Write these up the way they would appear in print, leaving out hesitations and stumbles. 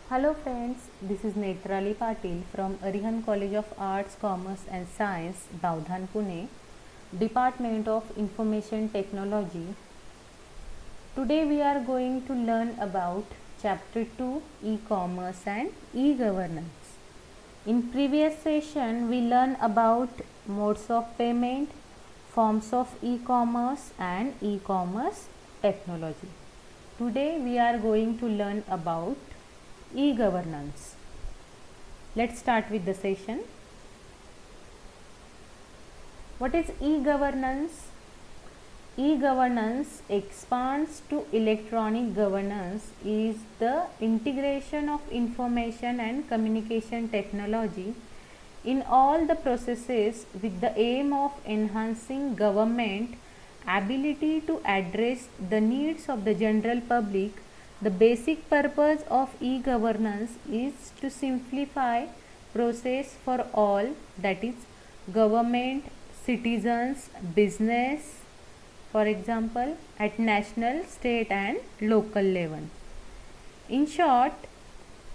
Hello friends, this is Netrali Patil from Arihan College of Arts, Commerce and Science, Bavdhan, Pune, Department of Information Technology. Today we are going to learn about Chapter 2 E-Commerce and E-Governance. In previous session we learned about modes of payment, forms of e-commerce and e-commerce technology. Today we are going to learn about e-governance. Let's start with the session. What is e-governance? E-governance expands to electronic governance is the integration of information and communication technology in all the processes with the aim of enhancing government ability to address the needs of the general public. The basic purpose of e-governance is to simplify process for all, that is government, citizens, business, for example at national, state and local level. In short,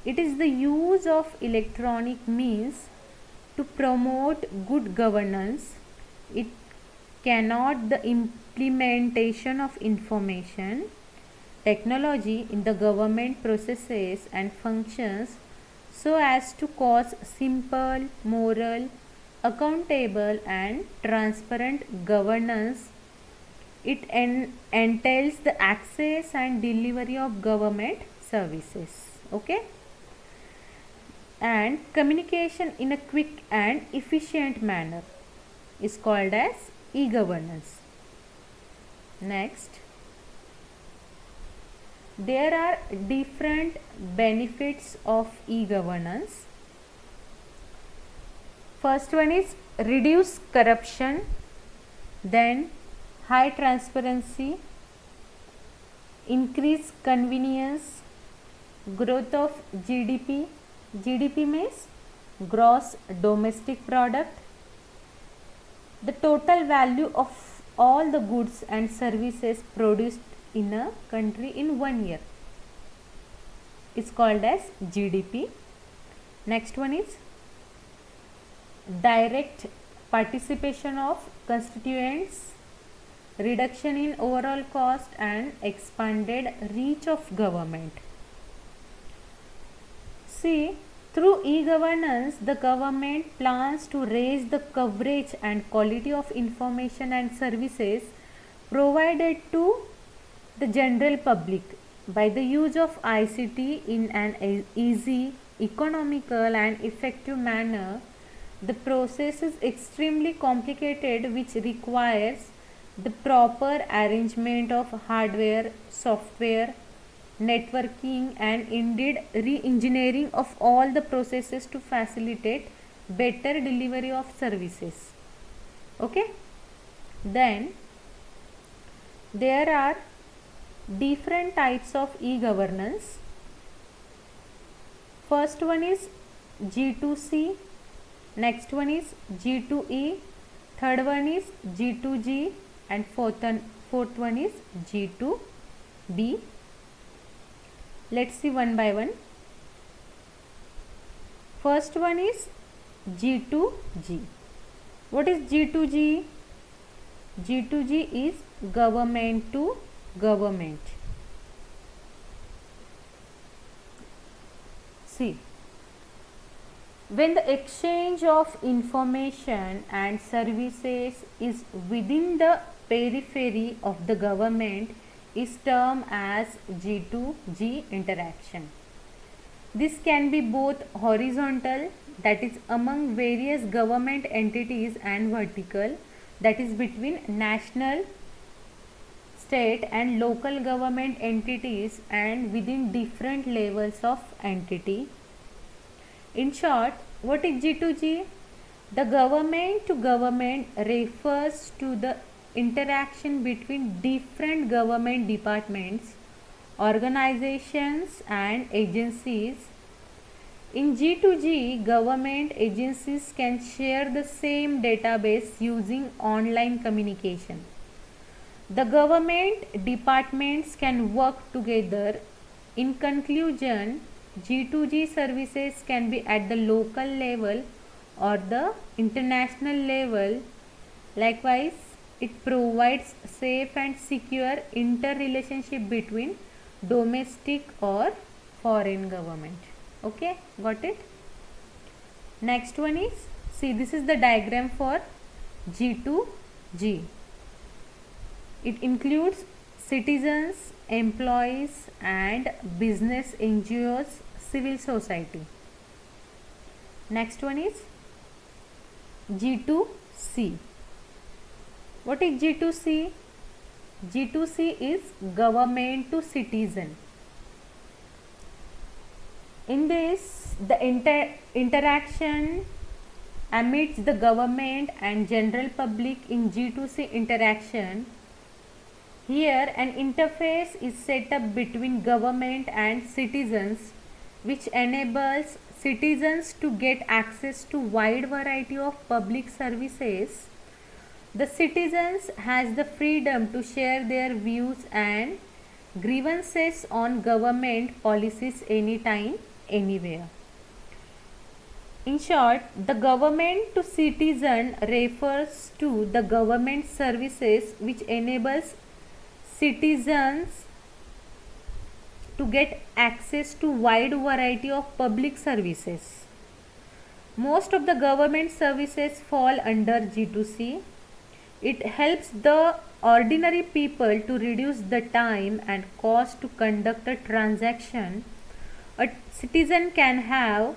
it is the use of electronic means to promote good governance. It cannot the implementation of information technology in the government processes and functions so as to cause simple, moral, accountable and transparent governance. It entails the access and delivery of government services. Okay, and communication in a quick and efficient manner is called as e-governance. Next, there are different benefits of e-governance. First one is reduce corruption, then high transparency, increase convenience, growth of GDP. GDP means gross domestic product, the total value of all the goods and services produced in a country in 1 year is called as GDP. Next one is direct participation of constituents, reduction in overall cost and expanded reach of government. See, through e-governance, the government plans to raise the coverage and quality of information and services provided to the general public by the use of ICT in an easy, economical and effective manner. The process is extremely complicated, which requires the proper arrangement of hardware, software, networking and indeed re-engineering of all the processes to facilitate better delivery of services. Okay, then there are different types of e-governance. First one is G2C, next one is G2E, third one is G2G and fourth one is G2B. Let's see one by one. First one is G2G. What is G2G? G2G is government to government. See, when the exchange of information and services is within the periphery of the government is termed as G2G interaction. This can be both horizontal, that is among various government entities, and vertical, that is between national, state and local government entities and within different levels of entity. In short, what is G2G? The government to government refers to the interaction between different government departments, organizations and agencies. In G2G, government agencies can share the same database using online communication. The government departments can work together. In conclusion, G2G services can be at the local level or the international level. Likewise, it provides safe and secure interrelationship between domestic or foreign government. Okay, got it? Next one is, see, this is the diagram for G2G. It includes citizens, employees and business NGOs, civil society. Next one is G2C. What is G2C? G2C is government to citizen. In this, the interaction amidst the government and general public in G2C interaction. Here an interface is set up between government and citizens which enables citizens to get access to wide variety of public services. The citizens has the freedom to share their views and grievances on government policies anytime, anywhere. In short, the government to citizen refers to the government services which enables citizens to get access to wide variety of public services. Most of the government services fall under G2C. It helps the ordinary people to reduce the time and cost to conduct a transaction. A citizen can have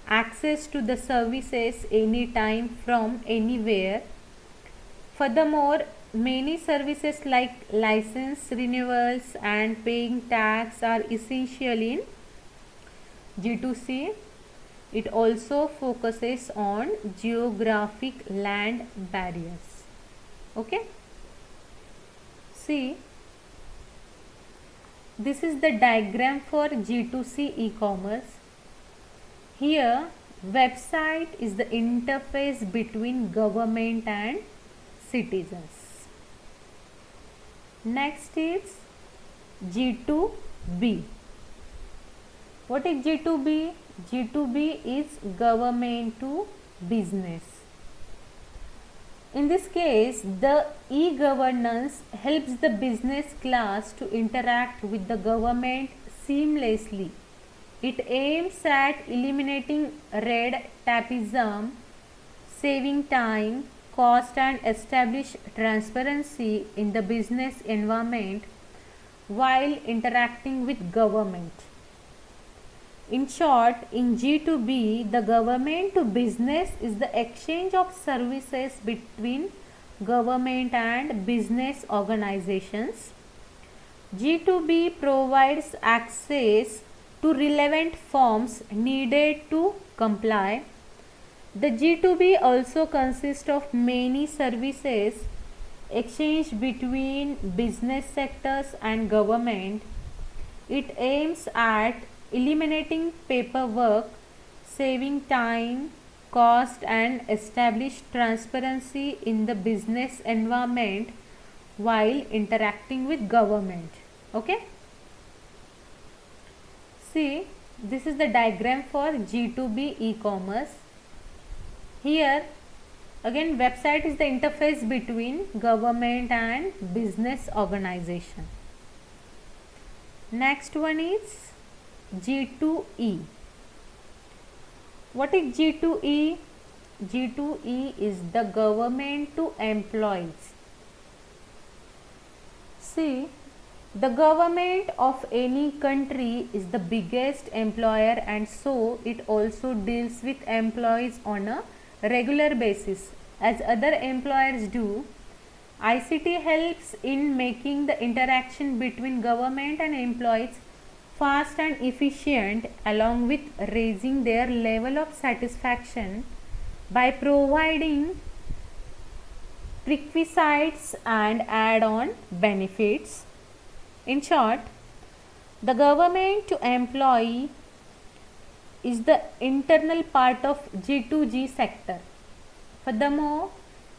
access to the services anytime from anywhere. Furthermore, many services like license renewals and paying tax are essential in G2C. It also focuses on geographic land barriers. Okay. See, this is the diagram for G2C e-commerce. Here, website is the interface between government and citizens. Next is G2B. What is G2B? G2B is government to business. In this case, the e-governance helps the business class to interact with the government seamlessly. It aims at eliminating red tapeism, saving time, cost and establish transparency in the business environment while interacting with government. In short, in G2B, the government to business is the exchange of services between government and business organizations. G2B provides access to relevant forms needed to comply. The G2B also consists of many services exchanged between business sectors and government. It aims at eliminating paperwork, saving time, cost and establish transparency in the business environment while interacting with government. Okay. See, this is the diagram for G2B e-commerce. Here again, website is the interface between government and business organization. Next one is G2E. What is G2E? G2E is the government to employees. See, the government of any country is the biggest employer and so it also deals with employees on a regular basis as other employers do. ICT helps in making the interaction between government and employees fast and efficient along with raising their level of satisfaction by providing prerequisites and add-on benefits. In short, the government to employee is the internal part of G2G sector. Furthermore,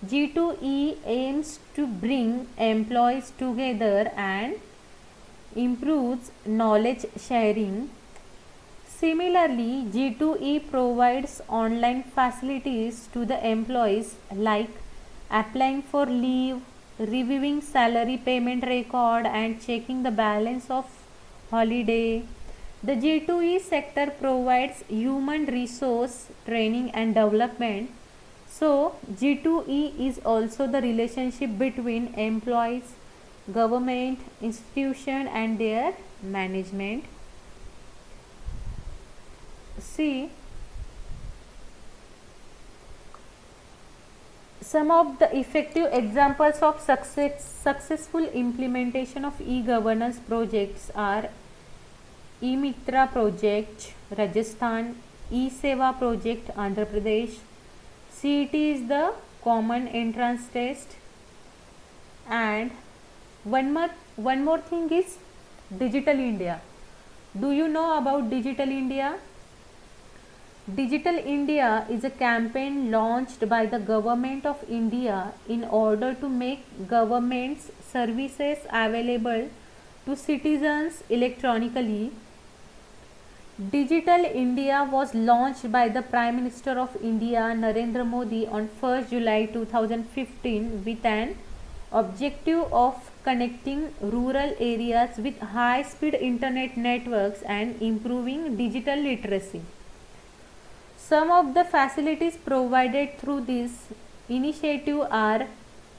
G2E aims to bring employees together and improves knowledge sharing. Similarly, G2E provides online facilities to the employees like applying for leave, reviewing salary payment record and checking the balance of holiday. The G2E sector provides human resource training and development. So, G2E is also the relationship between employees, government, institution and their management. See, some of the effective examples of successful implementation of e-governance projects are e-Mitra project Rajasthan, e-Seva project Andhra Pradesh. CET is the common entrance test, and one more thing is Digital India. Do you know about Digital India? Digital India is a campaign launched by the Government of India in order to make government's services available to citizens electronically. Digital India was launched by the Prime Minister of India Narendra Modi on 1st July 2015 with an objective of connecting rural areas with high-speed internet networks and improving digital literacy. Some of the facilities provided through this initiative are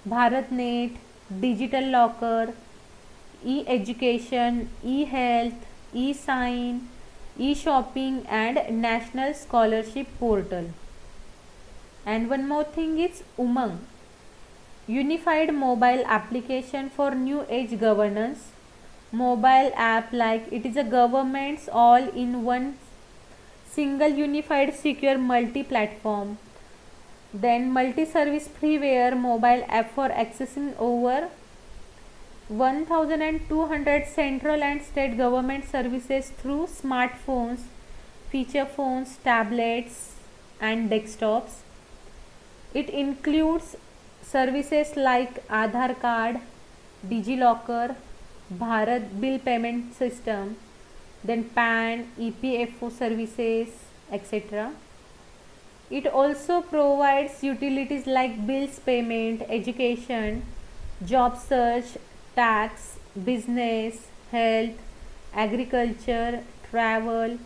BharatNet, Digital Locker, e-education, e-health, e-sign, e-shopping and National Scholarship Portal. And one more thing is Umang, Unified Mobile Application for New Age Governance. Mobile app like it is a government's all-in-one single unified secure multi-platform. Then multi-service freeware mobile app for accessing over 1200 central and state government services through smartphones, feature phones, tablets and desktops. It includes services like Aadhaar card, DigiLocker, Bharat bill payment system, then PAN, EPFO services, etc. It also provides utilities like bills payment, education, job search, tax, business, health, agriculture, travel,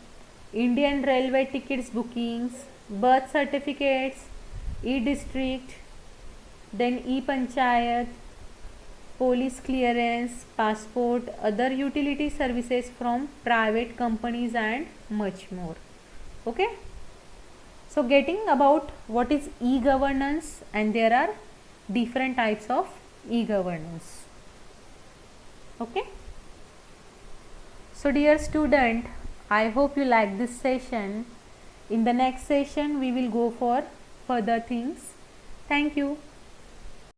Indian railway tickets bookings, birth certificates, e-district, then e-panchayat, police clearance, passport, other utility services from private companies and much more. Okay. So getting about what is e-governance, and there are different types of e-governance. Okay. So dear student, I hope you like this session. In the next session we will go for further things. Thank you.